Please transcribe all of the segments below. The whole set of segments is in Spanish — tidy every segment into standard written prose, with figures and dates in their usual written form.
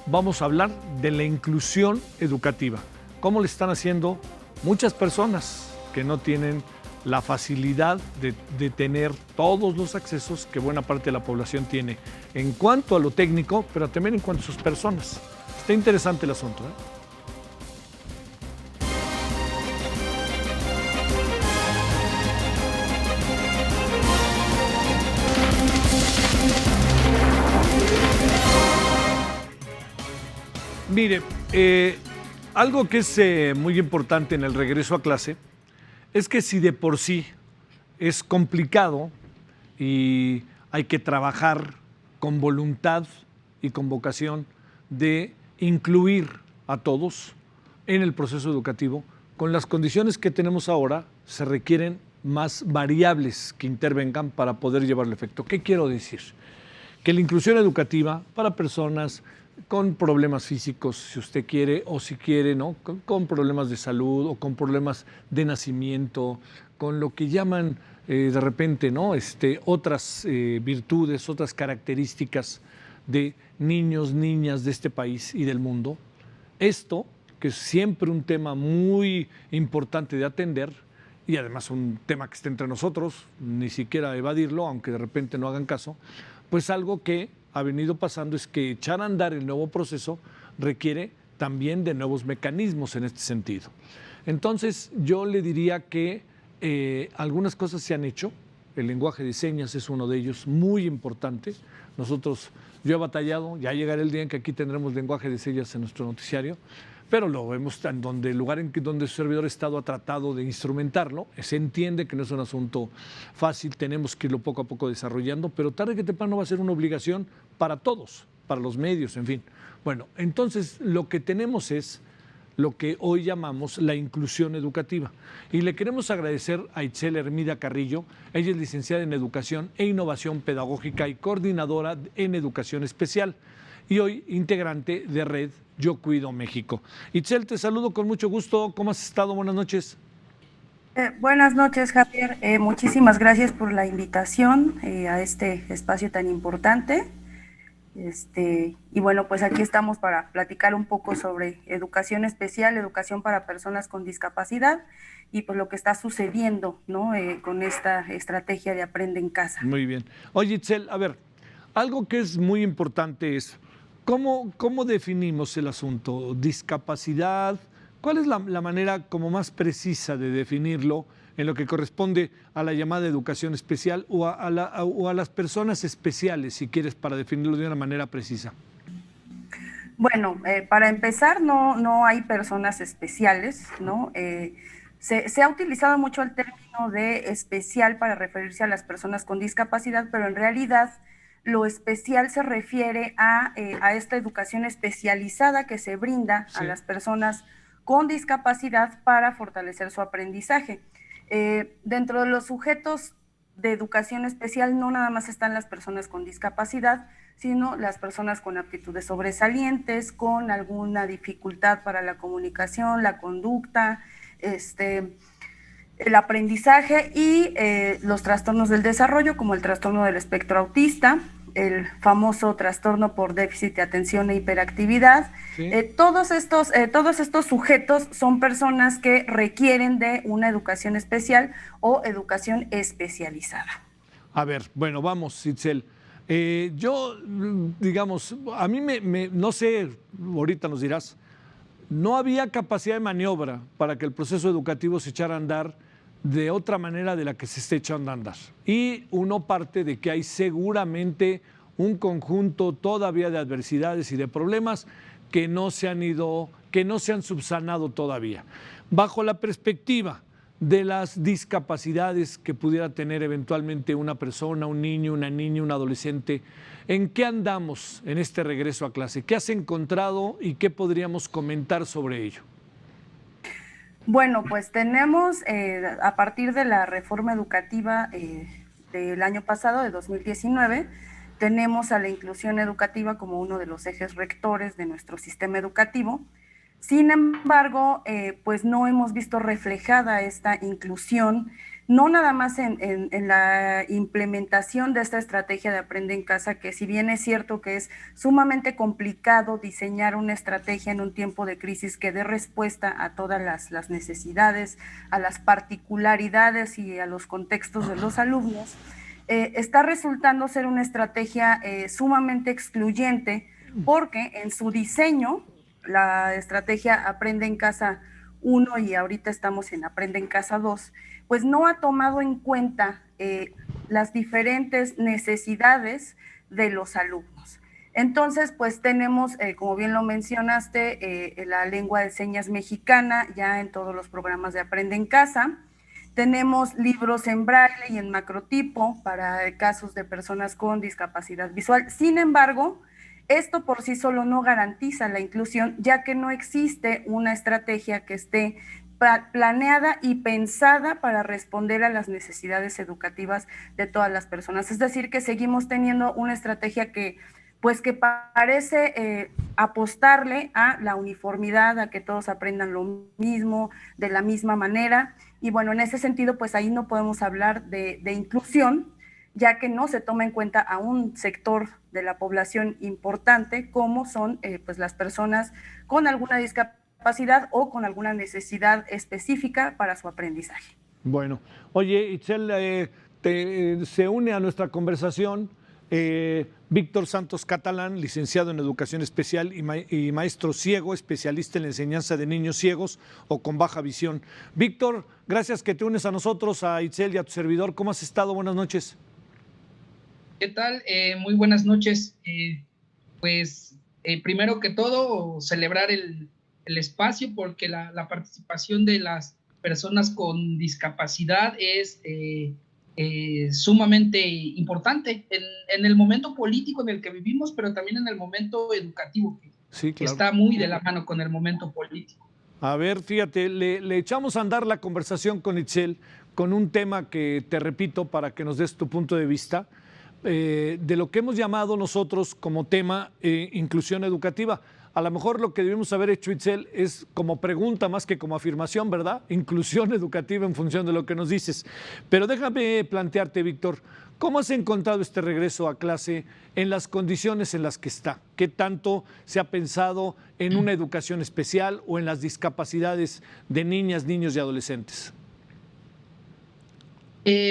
vamos a hablar de la inclusión educativa. ¿Cómo le están haciendo muchas personas que no tienen la facilidad de tener todos los accesos que buena parte de la población tiene en cuanto a lo técnico, pero también en cuanto a sus personas? Está interesante el asunto, ¿eh? Mire, algo que es muy importante en el regreso a clase es que si de por sí es complicado y hay que trabajar con voluntad y con vocación de incluir a todos en el proceso educativo, con las condiciones que tenemos ahora se requieren más variables que intervengan para poder llevarle efecto. ¿Qué quiero decir? Que la inclusión educativa para personas con problemas físicos, si usted quiere, o si quiere, ¿no? Con problemas de salud o con problemas de nacimiento, con lo que llaman de repente, ¿no? Otras virtudes, otras características de niños, niñas de este país y del mundo. Esto, que es siempre un tema muy importante de atender, y además un tema que está entre nosotros, ni siquiera evadirlo, aunque de repente no hagan caso, pues algo que ha venido pasando es que echar a andar el nuevo proceso requiere también de nuevos mecanismos en este sentido. Entonces, yo le diría que algunas cosas se han hecho. El lenguaje de señas es uno de ellos, muy importante. Yo he batallado, ya llegará el día en que aquí tendremos lenguaje de señas en nuestro noticiario, pero lo vemos en donde el lugar donde su servidor Estado ha tratado de instrumentarlo. Se entiende que no es un asunto fácil, tenemos que irlo poco a poco desarrollando, pero tarde que temprano va a ser una obligación para todos, para los medios, en fin. Bueno, entonces lo que tenemos es lo que hoy llamamos la inclusión educativa. Y le queremos agradecer a Itzel Hermida Carrillo. Ella es licenciada en Educación e Innovación Pedagógica y coordinadora en Educación Especial, y hoy integrante de Red Yo Cuido México. Itzel, te saludo con mucho gusto. ¿Cómo has estado? Buenas noches. Buenas noches, Javier. Muchísimas gracias por la invitación a este espacio tan importante. Y bueno, pues aquí estamos para platicar un poco sobre educación especial, educación para personas con discapacidad y pues lo que está sucediendo, ¿no? Con esta estrategia de Aprende en Casa. Muy bien. Oye, Itzel, a ver, algo que es muy importante es ¿cómo definimos el asunto? ¿Discapacidad? ¿Cuál es la manera como más precisa de definirlo en lo que corresponde a la llamada educación especial o a las personas especiales, si quieres, para definirlo de una manera precisa? Bueno, para empezar, no hay personas especiales, ¿no? Se ha utilizado mucho el término de especial para referirse a las personas con discapacidad, pero en realidad lo especial se refiere a esta educación especializada que se brinda a las personas con discapacidad para fortalecer su aprendizaje. Dentro de los sujetos de educación especial no nada más están las personas con discapacidad, sino las personas con aptitudes sobresalientes, con alguna dificultad para la comunicación, la conducta, el aprendizaje y los trastornos del desarrollo, como el trastorno del espectro autista, el famoso trastorno por déficit de atención e hiperactividad. ¿Sí? Todos estos sujetos son personas que requieren de una educación especial o educación especializada. A ver, bueno, vamos, Itzel. Yo, digamos, a mí no sé, ahorita nos dirás, no había capacidad de maniobra para que el proceso educativo se echara a andar de otra manera de la que se está echando a andar. Y uno parte de que hay seguramente un conjunto todavía de adversidades y de problemas que no se han subsanado todavía. Bajo la perspectiva de las discapacidades que pudiera tener eventualmente una persona, un niño, una niña, un adolescente, ¿en qué andamos en este regreso a clase? ¿Qué has encontrado y qué podríamos comentar sobre ello? Bueno, pues tenemos, a partir de la reforma educativa del año pasado, de 2019, tenemos a la inclusión educativa como uno de los ejes rectores de nuestro sistema educativo. Sin embargo, pues no hemos visto reflejada esta inclusión no nada más en la implementación de esta estrategia de Aprende en Casa, que si bien es cierto que es sumamente complicado diseñar una estrategia en un tiempo de crisis que dé respuesta a todas las necesidades, a las particularidades y a los contextos de los alumnos, está resultando ser una estrategia sumamente excluyente, porque en su diseño, la estrategia Aprende en Casa 1 y ahorita estamos en Aprende en Casa 2, pues no ha tomado en cuenta las diferentes necesidades de los alumnos. Entonces, pues tenemos, como bien lo mencionaste, la lengua de señas mexicana ya en todos los programas de Aprende en Casa. Tenemos libros en braille y en macrotipo para casos de personas con discapacidad visual. Sin embargo, esto por sí solo no garantiza la inclusión, ya que no existe una estrategia que esté planeada y pensada para responder a las necesidades educativas de todas las personas. Es decir, que seguimos teniendo una estrategia que parece apostarle a la uniformidad, a que todos aprendan lo mismo, de la misma manera. Y bueno, en ese sentido, pues ahí no podemos hablar de inclusión, ya que no se toma en cuenta a un sector de la población importante, como son pues las personas con alguna discapacidad o con alguna necesidad específica para su aprendizaje. Bueno, oye, Itzel, se une a nuestra conversación Víctor Santos Catalán, licenciado en Educación Especial y maestro ciego, especialista en la enseñanza de niños ciegos o con baja visión. Víctor, gracias que te unes a nosotros, a Itzel y a tu servidor. ¿Cómo has estado? Buenas noches. ¿Qué tal? Muy buenas noches. Primero que todo, celebrar el espacio, porque la participación de las personas con discapacidad es sumamente importante en el momento político en el que vivimos, pero también en el momento educativo, que sí, claro, está muy de la mano con el momento político. A ver, fíjate, le echamos a andar la conversación con Itzel con un tema que te repito para que nos des tu punto de vista, de lo que hemos llamado nosotros como tema inclusión educativa. A lo mejor lo que debemos haber hecho, Itzel, es como pregunta más que como afirmación, ¿verdad? Inclusión educativa en función de lo que nos dices. Pero déjame plantearte, Víctor, ¿cómo has encontrado este regreso a clase en las condiciones en las que está? ¿Qué tanto se ha pensado en una educación especial o en las discapacidades de niñas, niños y adolescentes?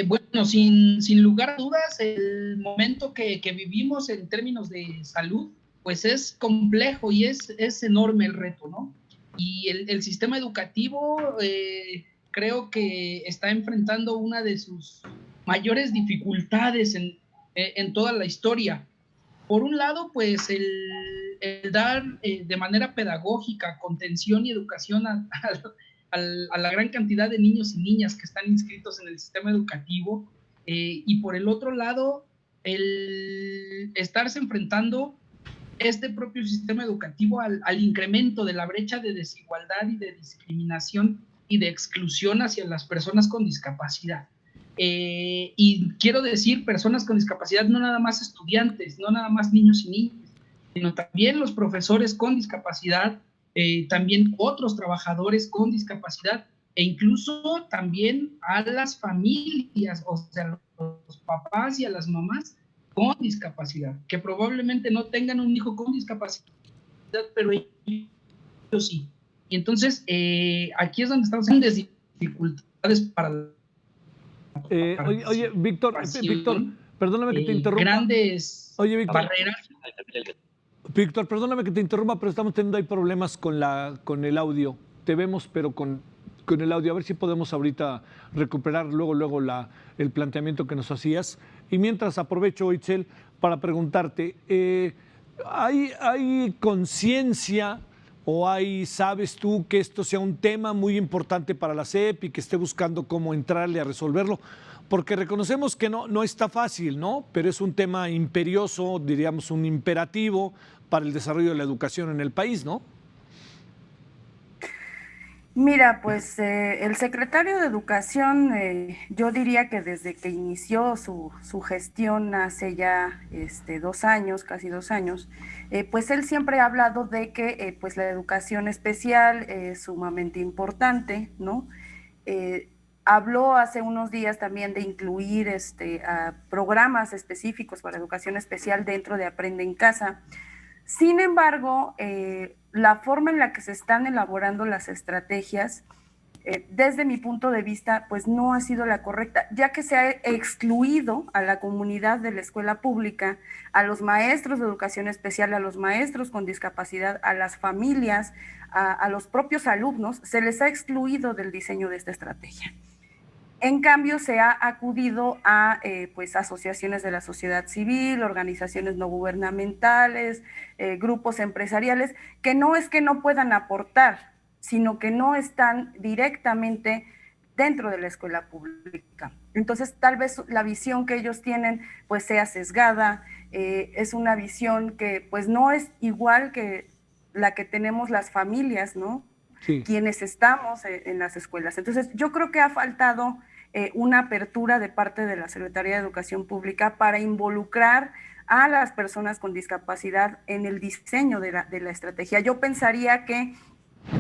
Bueno, sin lugar a dudas, el momento que vivimos en términos de salud, pues es complejo y es enorme el reto, ¿no? Y el sistema educativo creo que está enfrentando una de sus mayores dificultades en toda la historia. Por un lado, pues el dar de manera pedagógica, contención y educación a la gran cantidad de niños y niñas que están inscritos en el sistema educativo, y por el otro lado, el estarse enfrentando este propio sistema educativo al incremento de la brecha de desigualdad y de discriminación y de exclusión hacia las personas con discapacidad. Y quiero decir personas con discapacidad, no nada más estudiantes, no nada más niños y niñas, sino también los profesores con discapacidad, también otros trabajadores con discapacidad e incluso también a las familias, o sea, los papás y a las mamás con discapacidad, que probablemente no tengan un hijo con discapacidad, pero ellos sí. Y entonces, aquí es donde estamos en dificultades para oye, Víctor, perdóname que te interrumpa. Grandes barreras. Víctor, perdóname que te interrumpa, pero estamos teniendo ahí problemas con el audio. Te vemos, pero con el audio. A ver si podemos ahorita recuperar luego el planteamiento que nos hacías. Y mientras aprovecho, Itzel, para preguntarte, ¿hay conciencia o sabes tú que esto sea un tema muy importante para la SEP y que esté buscando cómo entrarle a resolverlo? Porque reconocemos que no está fácil, ¿no? Pero es un tema imperioso, diríamos un imperativo para el desarrollo de la educación en el país, ¿no? Mira, pues el secretario de Educación, yo diría que desde que inició su gestión hace ya 2 años, casi 2 años, pues él siempre ha hablado de que pues la educación especial es sumamente importante, ¿no? habló hace unos días también de incluir programas específicos para educación especial dentro de Aprende en Casa. Sin embargo, la forma en la que se están elaborando las estrategias, desde mi punto de vista, pues no ha sido la correcta, ya que se ha excluido a la comunidad de la escuela pública, a los maestros de educación especial, a los maestros con discapacidad, a las familias, a los propios alumnos, se les ha excluido del diseño de esta estrategia. En cambio, se ha acudido a pues, asociaciones de la sociedad civil, organizaciones no gubernamentales, grupos empresariales, que no es que no puedan aportar, sino que no están directamente dentro de la escuela pública. Entonces, tal vez la visión que ellos tienen pues sea sesgada, es una visión que pues no es igual que la que tenemos las familias, ¿no? Sí. Quienes estamos en las escuelas. Entonces, yo creo que ha faltado una apertura de parte de la Secretaría de Educación Pública para involucrar a las personas con discapacidad en el diseño de la estrategia. Yo pensaría que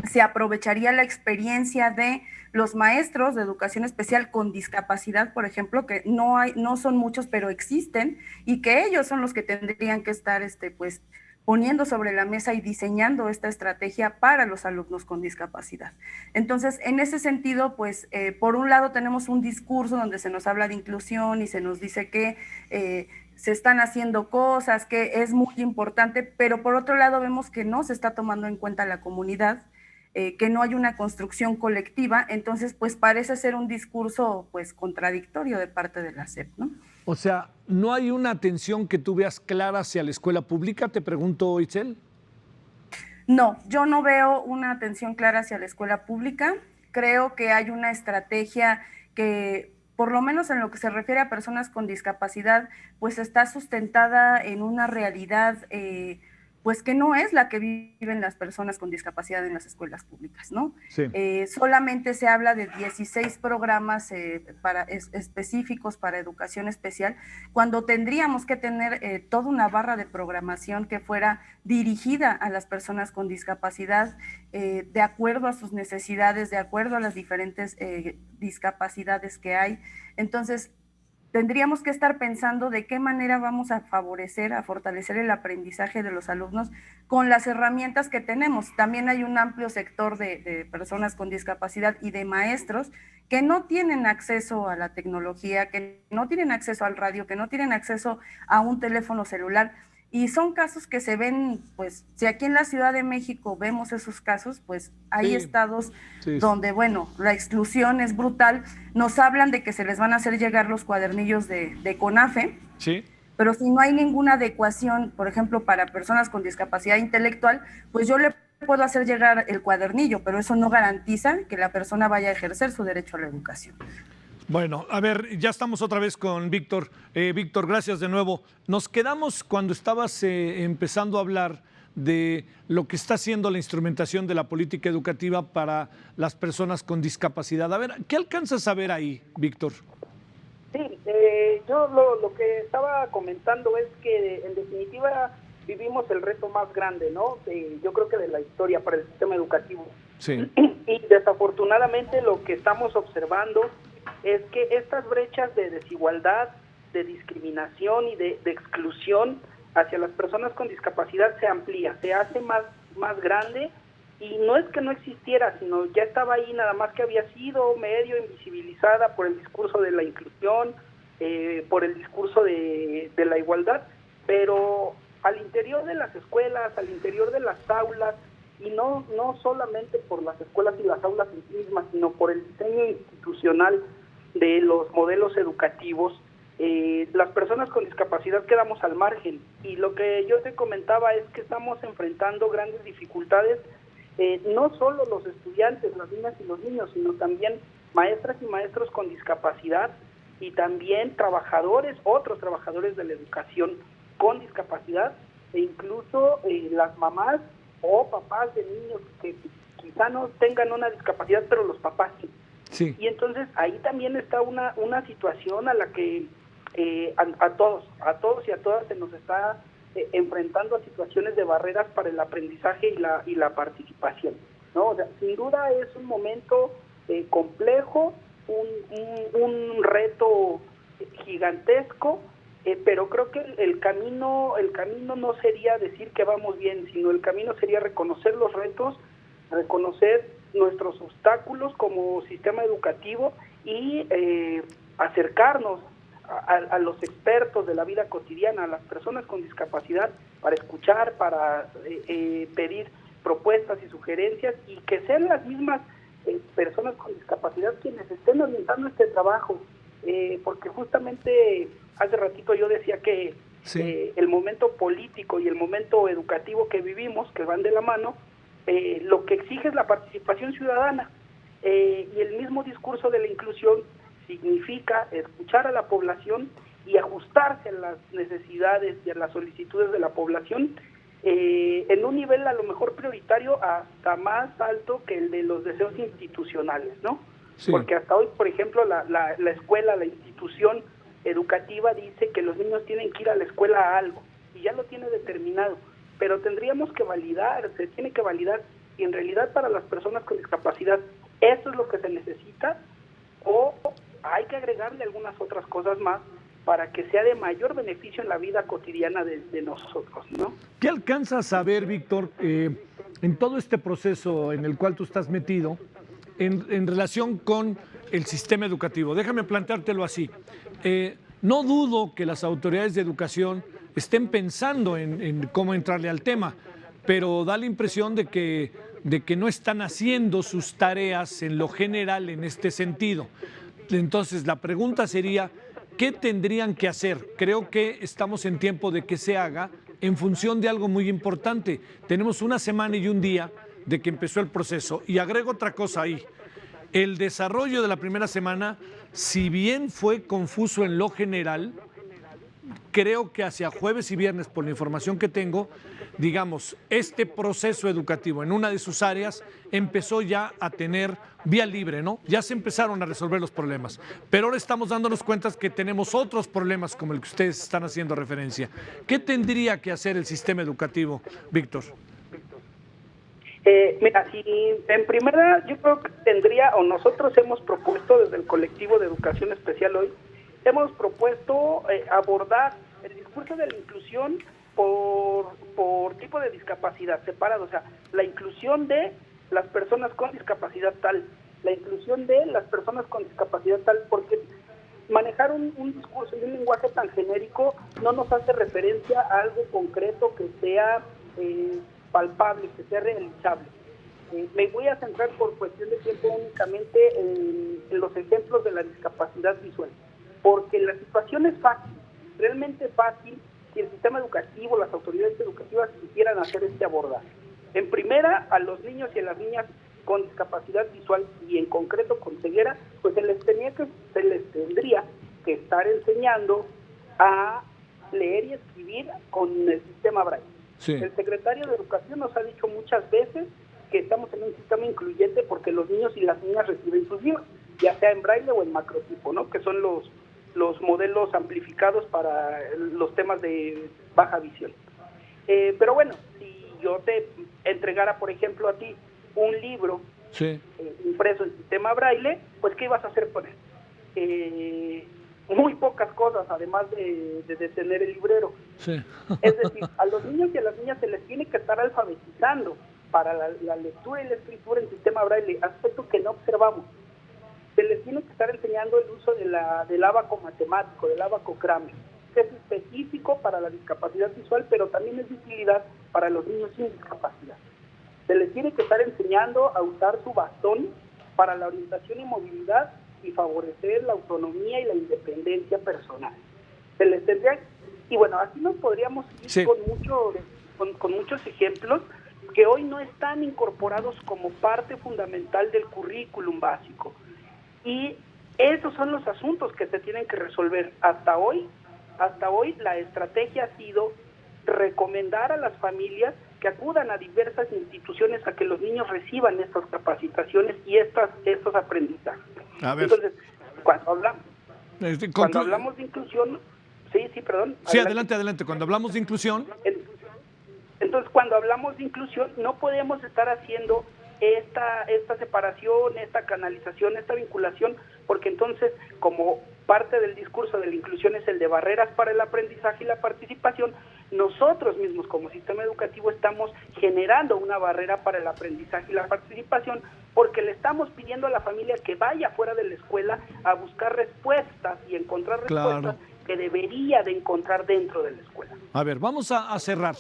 se aprovecharía la experiencia de los maestros de educación especial con discapacidad, por ejemplo, que no son muchos, pero existen, y que ellos son los que tendrían que estar pues, poniendo sobre la mesa y diseñando esta estrategia para los alumnos con discapacidad. Entonces, en ese sentido, pues, por un lado tenemos un discurso donde se nos habla de inclusión y se nos dice que se están haciendo cosas, que es muy importante, pero por otro lado vemos que no se está tomando en cuenta la comunidad, que no hay una construcción colectiva, entonces pues parece ser un discurso pues contradictorio de parte de la SEP, ¿no? O sea, ¿no hay una atención que tú veas clara hacia la escuela pública? Te pregunto, Itzel. No, yo no veo una atención clara hacia la escuela pública. Creo que hay una estrategia que, por lo menos en lo que se refiere a personas con discapacidad, pues está sustentada en una realidad pues que no es la que viven las personas con discapacidad en las escuelas públicas, ¿no? Sí. Solamente se habla de 16 programas específicos para educación especial, cuando tendríamos que tener toda una barra de programación que fuera dirigida a las personas con discapacidad, de acuerdo a sus necesidades, de acuerdo a las diferentes discapacidades que hay. Entonces, tendríamos que estar pensando de qué manera vamos a favorecer, a fortalecer el aprendizaje de los alumnos con las herramientas que tenemos. También hay un amplio sector de personas con discapacidad y de maestros que no tienen acceso a la tecnología, que no tienen acceso al radio, que no tienen acceso a un teléfono celular. Y son casos que se ven, pues, si aquí en la Ciudad de México vemos esos casos, pues hay estados donde, bueno, la exclusión es brutal. Nos hablan de que se les van a hacer llegar los cuadernillos de CONAFE, pero si no hay ninguna adecuación, por ejemplo, para personas con discapacidad intelectual, pues yo le puedo hacer llegar el cuadernillo, pero eso no garantiza que la persona vaya a ejercer su derecho a la educación. Bueno, a ver, ya estamos otra vez con Víctor. Víctor, gracias de nuevo. Nos quedamos cuando estabas empezando a hablar de lo que está haciendo la instrumentación de la política educativa para las personas con discapacidad. A ver, ¿qué alcanzas a ver ahí, Víctor? Sí, yo lo que estaba comentando es que en definitiva vivimos el reto más grande, ¿no? Yo creo que de la historia para el sistema educativo. Sí. Y desafortunadamente lo que estamos observando es que estas brechas de desigualdad, de discriminación y de exclusión hacia las personas con discapacidad se amplía, se hace más grande, y no es que no existiera, sino ya estaba ahí, nada más que había sido medio invisibilizada por el discurso de la inclusión, por el discurso de la igualdad, pero al interior de las escuelas, al interior de las aulas, y no solamente por las escuelas y las aulas en sí mismas, sino por el diseño institucional de los modelos educativos, las personas con discapacidad quedamos al margen. Y lo que yo te comentaba es que estamos enfrentando grandes dificultades, no solo los estudiantes, las niñas y los niños, sino también maestras y maestros con discapacidad, y también otros trabajadores de la educación con discapacidad, e incluso las mamás o papás de niños que quizá no tengan una discapacidad, pero los papás sí. Sí. Y entonces ahí también está una situación a la que a todos y a todas se nos está enfrentando a situaciones de barreras para el aprendizaje y la participación, ¿no? O sea, sin duda es un momento complejo, un reto gigantesco, pero creo que el camino no sería decir que vamos bien, sino el camino sería reconocer los retos, reconocer nuestros obstáculos como sistema educativo y acercarnos a los expertos de la vida cotidiana, a las personas con discapacidad, para escuchar, para pedir propuestas y sugerencias, y que sean las mismas personas con discapacidad quienes estén orientando este trabajo, porque justamente hace ratito yo decía que el momento político y el momento educativo que vivimos, que van de la mano, lo que exige es la participación ciudadana, y el mismo discurso de la inclusión significa escuchar a la población y ajustarse a las necesidades y a las solicitudes de la población, en un nivel a lo mejor prioritario hasta más alto que el de los deseos institucionales, ¿no? Sí. Porque hasta hoy, por ejemplo, la escuela, la institución educativa dice que los niños tienen que ir a la escuela a algo, y ya lo tiene determinado, pero tendríamos que validar, se tiene que validar si en realidad para las personas con discapacidad eso es lo que se necesita, o hay que agregarle algunas otras cosas más para que sea de mayor beneficio en la vida cotidiana de nosotros, ¿no? ¿Qué alcanzas a ver, Víctor, en todo este proceso en el cual tú estás metido, en relación con el sistema educativo? Déjame planteártelo así. No dudo que las autoridades de educación estén pensando en cómo entrarle al tema, pero da la impresión de que no están haciendo sus tareas en lo general en este sentido. Entonces, la pregunta sería, ¿qué tendrían que hacer? Creo que estamos en tiempo de que se haga en función de algo muy importante. Tenemos una semana y un día de que empezó el proceso. Y agrego otra cosa ahí. El desarrollo de la primera semana, si bien fue confuso en lo general, creo que hacia jueves y viernes, por la información que tengo, digamos, este proceso educativo en una de sus áreas empezó ya a tener vía libre, ¿no? Ya se empezaron a resolver los problemas, pero ahora estamos dándonos cuenta que tenemos otros problemas como el que ustedes están haciendo referencia. ¿Qué tendría que hacer el sistema educativo, Víctor? Mira, si en primera yo creo que tendría, o nosotros hemos propuesto desde el colectivo de Educación Especial Hoy, hemos propuesto abordar el discurso de la inclusión por tipo de discapacidad separado, o sea, la inclusión de las personas con discapacidad tal, la inclusión de las personas con discapacidad tal, porque manejar un discurso y un lenguaje tan genérico no nos hace referencia a algo concreto que sea palpable, que sea realizable. Me voy a centrar por cuestión de tiempo únicamente en los ejemplos de la discapacidad visual, porque la situación es fácil, realmente fácil, si el sistema educativo, las autoridades educativas quisieran hacer este abordaje. En primera, a los niños y a las niñas con discapacidad visual y en concreto con ceguera, pues se les tendría que estar enseñando a leer y escribir con el sistema Braille. Sí. El secretario de Educación nos ha dicho muchas veces que estamos en un sistema incluyente porque los niños y las niñas reciben sus libros, ya sea en Braille o en macrotipo, ¿no? Que son los modelos amplificados para los temas de baja visión. Pero bueno, si yo te entregara, por ejemplo, a ti un libro impreso en sistema Braille, pues ¿qué ibas a hacer con él? Muy pocas cosas, además de tener el librero. Sí. Es decir, a los niños y a las niñas se les tiene que estar alfabetizando para la lectura y la escritura en sistema Braille, aspecto que no observamos. Se les tiene que estar enseñando el uso del ábaco matemático, del ábaco Kramer, que es específico para la discapacidad visual, pero también es de utilidad para los niños sin discapacidad. Se les tiene que estar enseñando a usar su bastón para la orientación y movilidad y favorecer la autonomía y la independencia personal. Se les tendría, y bueno, así nos podríamos ir con muchos ejemplos que hoy no están incorporados como parte fundamental del currículum básico. Y esos son los asuntos que se tienen que resolver. Hasta hoy la estrategia ha sido recomendar a las familias que acudan a diversas instituciones a que los niños reciban estas capacitaciones y estos aprendizajes. Entonces, cuando hablamos de inclusión, perdón. Sí, adelante. Cuando hablamos de inclusión. Entonces, cuando hablamos de inclusión, no podemos estar haciendo esta separación, esta canalización, esta vinculación porque entonces, como parte del discurso de la inclusión es el de barreras para el aprendizaje y la participación, nosotros mismos como sistema educativo estamos generando una barrera para el aprendizaje y la participación, porque le estamos pidiendo a la familia que vaya fuera de la escuela a buscar respuestas y encontrar respuestas que debería de encontrar dentro de la escuela. A ver, vamos a cerrar.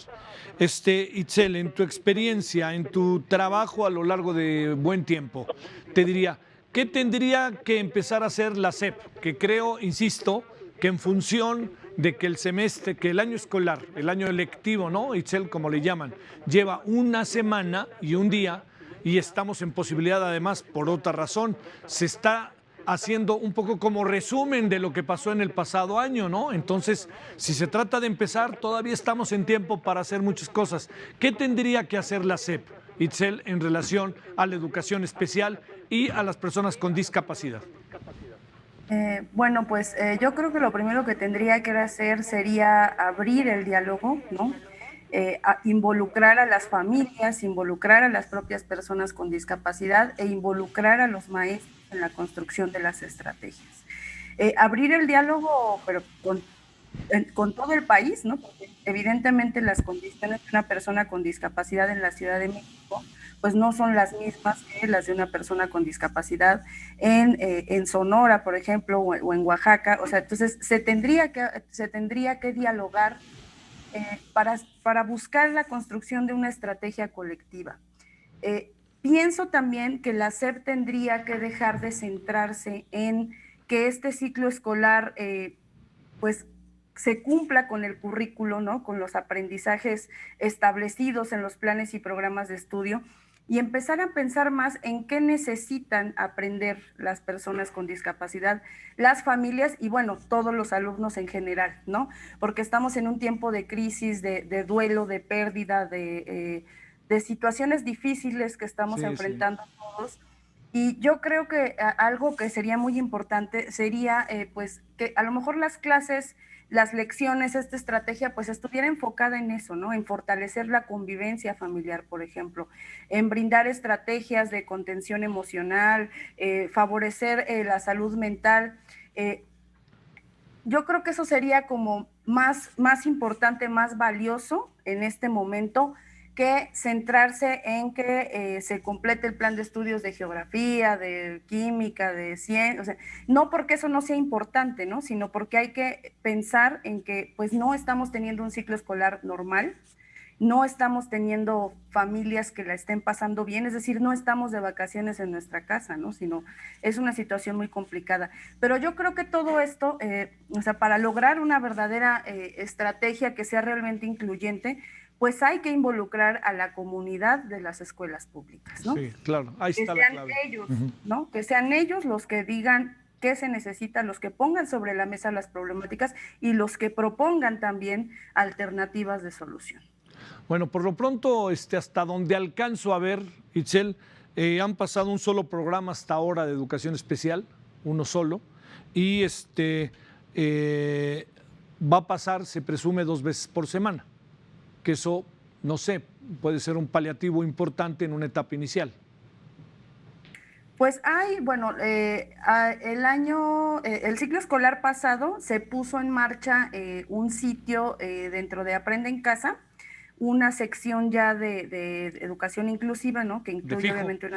Itzel, en tu experiencia, en tu trabajo a lo largo de buen tiempo, te diría, ¿qué tendría que empezar a hacer la SEP? Que creo, insisto, que en función de que el semestre, que el año escolar, el año lectivo, ¿no? Itzel, como le llaman, lleva una semana y un día, y estamos en posibilidad, además, por otra razón, se está haciendo un poco como resumen de lo que pasó en el pasado año, ¿no? Entonces, si se trata de empezar, todavía estamos en tiempo para hacer muchas cosas. ¿Qué tendría que hacer la SEP, Itzel, en relación a la educación especial y a las personas con discapacidad? Bueno, pues yo creo que lo primero que tendría que hacer sería abrir el diálogo, ¿no? Involucrar a las familias, involucrar a las propias personas con discapacidad e involucrar a los maestros en la construcción de las estrategias. Abrir el diálogo, pero con todo el país, ¿no? Porque evidentemente las condiciones de una persona con discapacidad en la Ciudad de México pues no son las mismas que las de una persona con discapacidad en Sonora, por ejemplo, o en Oaxaca. O sea, entonces se tendría que dialogar para buscar la construcción de una estrategia colectiva. Pienso también que la SEP tendría que dejar de centrarse en que este ciclo escolar pues se cumpla con el currículo, ¿no? Con los aprendizajes establecidos en los planes y programas de estudio, y empezar a pensar más en qué necesitan aprender las personas con discapacidad, las familias y, bueno, todos los alumnos en general, ¿no? Porque estamos en un tiempo de crisis, de duelo, de pérdida, de situaciones difíciles que estamos enfrentando todos. Y yo creo que algo que sería muy importante sería, pues, que a lo mejor las clases, las lecciones, esta estrategia, pues estuviera enfocada en eso, ¿no? En fortalecer la convivencia familiar, por ejemplo, en brindar estrategias de contención emocional, favorecer la salud mental. Yo creo que eso sería como más importante, más valioso en este momento, que centrarse en que se complete el plan de estudios de geografía, de química, de ciencia, o sea, no porque eso no sea importante, ¿no? Sino porque hay que pensar en que pues no estamos teniendo un ciclo escolar normal, no estamos teniendo familias que la estén pasando bien, es decir, no estamos de vacaciones en nuestra casa, ¿no? Sino es una situación muy complicada. Pero yo creo que todo esto, o sea, para lograr una verdadera estrategia que sea realmente incluyente, pues hay que involucrar a la comunidad de las escuelas públicas, ¿no? Sí, claro, ahí está la clave. Que sean ellos, ¿no? Que sean ellos los que digan qué se necesita, los que pongan sobre la mesa las problemáticas y los que propongan también alternativas de solución. Bueno, por lo pronto, hasta donde alcanzo a ver, Itzel, han pasado un solo programa hasta ahora de educación especial, uno solo, y va a pasar, se presume, 2 veces por semana, que eso, no sé, puede ser un paliativo importante en una etapa inicial. Pues hay, bueno, el ciclo escolar pasado se puso en marcha un sitio dentro de Aprende en Casa, una sección ya de educación inclusiva, ¿no? Que incluye obviamente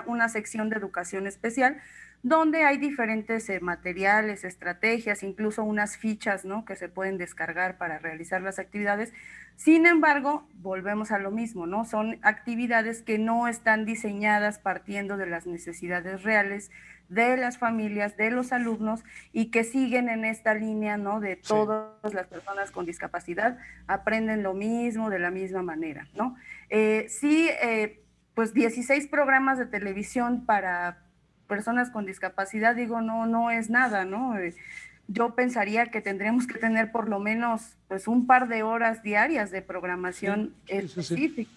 una sección de educación especial, donde hay diferentes materiales, estrategias, incluso unas fichas, ¿no? Que se pueden descargar para realizar las actividades. Sin embargo, volvemos a lo mismo, ¿no? Son actividades que no están diseñadas partiendo de las necesidades reales de las familias, de los alumnos, y que siguen en esta línea, ¿no? De todas las personas con discapacidad aprenden lo mismo de la misma manera, ¿no? Pues 16 programas de televisión para personas con discapacidad, digo, no es nada, ¿no? Yo pensaría que tendremos que tener por lo menos pues un par de horas diarias de programación específica,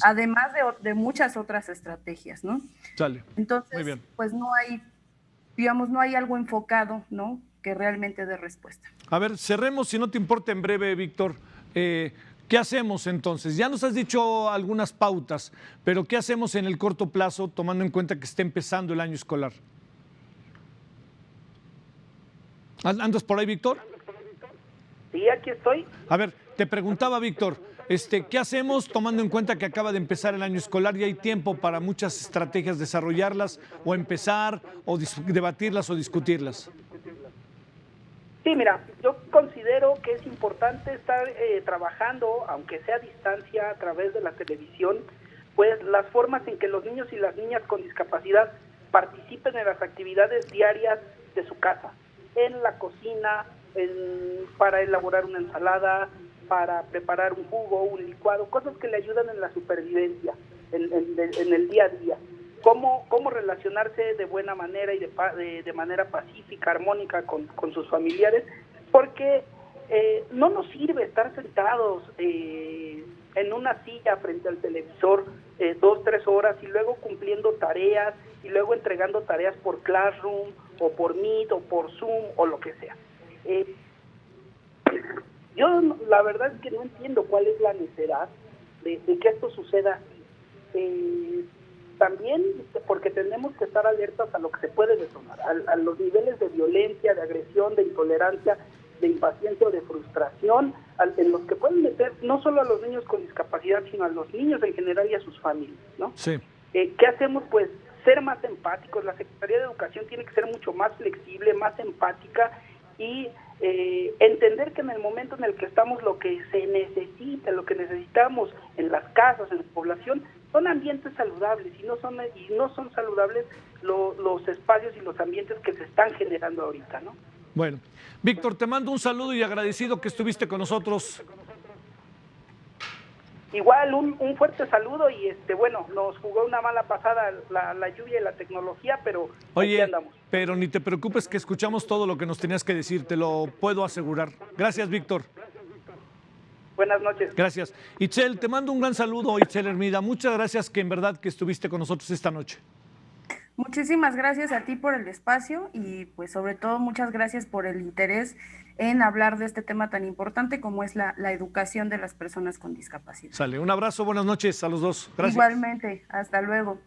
además de muchas otras estrategias, ¿no? Sale. Entonces, muy bien. Pues no hay algo enfocado, ¿no? Que realmente dé respuesta. A ver, cerremos, si no te importa, en breve, Víctor. ¿Qué hacemos entonces? Ya nos has dicho algunas pautas, pero ¿qué hacemos en el corto plazo, tomando en cuenta que está empezando el año escolar? ¿Andas por ahí, Víctor? Sí, aquí estoy. A ver, te preguntaba, Víctor, ¿qué hacemos tomando en cuenta que acaba de empezar el año escolar y hay tiempo para muchas estrategias desarrollarlas o empezar o debatirlas o discutirlas? Sí, mira, yo considero que es importante estar trabajando, aunque sea a distancia, a través de la televisión, pues las formas en que los niños y las niñas con discapacidad participen en las actividades diarias de su casa, en la cocina, para elaborar una ensalada, para preparar un jugo, un licuado, cosas que le ayudan en la supervivencia, en el día a día. Cómo relacionarse de buena manera y de manera pacífica, armónica con sus familiares, porque no nos sirve estar sentados en una silla frente al televisor 2-3 horas y luego cumpliendo tareas y luego entregando tareas por Classroom o por Meet o por Zoom o lo que sea. Yo la verdad es que no entiendo cuál es la necesidad de que esto suceda así. También porque tenemos que estar alertas a lo que se puede detonar, a los niveles de violencia, de agresión, de intolerancia, de impaciencia o de frustración, en los que pueden meter no solo a los niños con discapacidad, sino a los niños en general y a sus familias, ¿no? Sí. ¿Qué hacemos? Pues ser más empáticos. La Secretaría de Educación tiene que ser mucho más flexible, más empática y entender que en el momento en el que estamos, lo que se necesita, lo que necesitamos en las casas, en la población, son ambientes saludables y no son saludables los espacios y los ambientes que se están generando ahorita, ¿no? Bueno, Víctor, te mando un saludo y agradecido que estuviste con nosotros. Igual, un fuerte saludo y bueno, nos jugó una mala pasada la lluvia y la tecnología, pero oye, aquí andamos. Pero ni te preocupes que escuchamos todo lo que nos tenías que decir, te lo puedo asegurar. Gracias, Víctor. Buenas noches. Gracias. Itzel, te mando un gran saludo, Itzel Hermida. Muchas gracias que en verdad que estuviste con nosotros esta noche. Muchísimas gracias a ti por el espacio y pues sobre todo muchas gracias por el interés en hablar de este tema tan importante como es la educación de las personas con discapacidad. Sale, un abrazo, buenas noches a los dos. Gracias. Igualmente, hasta luego.